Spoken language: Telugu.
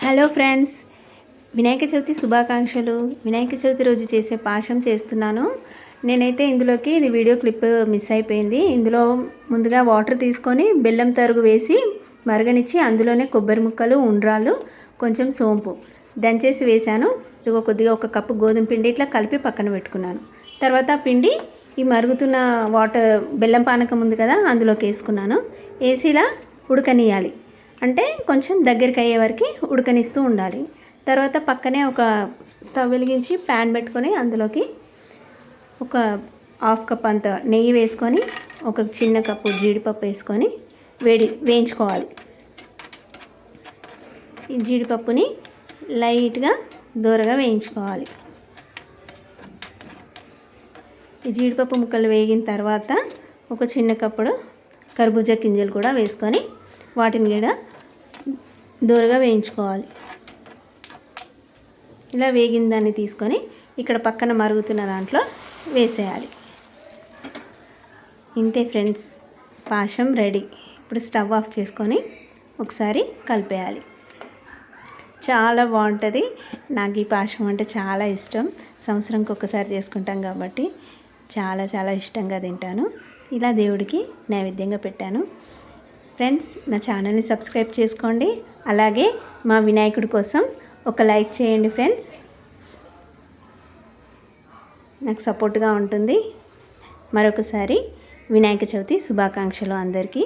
హలో ఫ్రెండ్స్, వినాయక చవితి శుభాకాంక్షలు. వినాయక చవితి రోజు చేసే పాశం చేస్తున్నాను. నేనైతే ఇందులోకి ఇది వీడియో క్లిప్ మిస్ అయిపోయింది. ఇందులో ముందుగా వాటర్ తీసుకొని బెల్లం తరుగు వేసి మరగనిచ్చి అందులోనే కొబ్బరి ముక్కలు, ఉండ్రాళ్ళు, కొంచెం సోంపు దంచేసి వేశాను. ఇదిగో కొద్దిగా ఒక కప్పు గోధుమ పిండి ఇట్లా కలిపి పక్కన పెట్టుకున్నాను. తర్వాత పిండి ఈ మరుగుతున్న వాటర్ బెల్లం పానకం ఉంది కదా, అందులోకి వేసుకున్నాను. వేసి ఇలా ఉడకనియాలి. అంటే కొంచెం దగ్గరికి అయ్యే వరకు ఉడకనిస్తూ ఉండాలి. తర్వాత పక్కనే ఒక స్టవ్ వెలిగించి ప్యాన్ పెట్టుకొని అందులోకి ఒక హాఫ్ కప్ అంత నెయ్యి వేసుకొని ఒక చిన్న కప్పు జీడిపప్పు వేసుకొని వేయించుకోవాలి. ఈ జీడిపప్పుని లైట్గా దూరగా వేయించుకోవాలి. ఈ జీడిపప్పు ముక్కలు వేగిన తర్వాత ఒక చిన్న కప్పుడు కర్బూజా గింజలు కూడా వేసుకొని వాటిని కూడా దూరగా వేయించుకోవాలి. ఇలా వేగిన దాన్ని తీసుకొని ఇక్కడ పక్కన మరుగుతున్న దాంట్లో వేసేయాలి. ఇంతే ఫ్రెండ్స్, పాశం రెడీ. ఇప్పుడు స్టవ్ ఆఫ్ చేసుకొని ఒకసారి కలిపేయాలి. చాలా బాగుంటుంది. నాకు ఈ పాశం అంటే చాలా ఇష్టం. సంవత్సరంకి ఒకసారి చేసుకుంటాం కాబట్టి చాలా చాలా ఇష్టంగా తింటాను. ఇలా దేవుడికి నైవేద్యంగా పెట్టాను. ఫ్రెండ్స్, నా ఛానల్ని సబ్స్క్రైబ్ చేసుకోండి. అలాగే మా వినాయకుడి కోసం ఒక లైక్ చేయండి ఫ్రెండ్స్. నాకు సపోర్ట్గా ఉంటుంది. మరొకసారి వినాయక చవితి శుభాకాంక్షలు అందరికీ.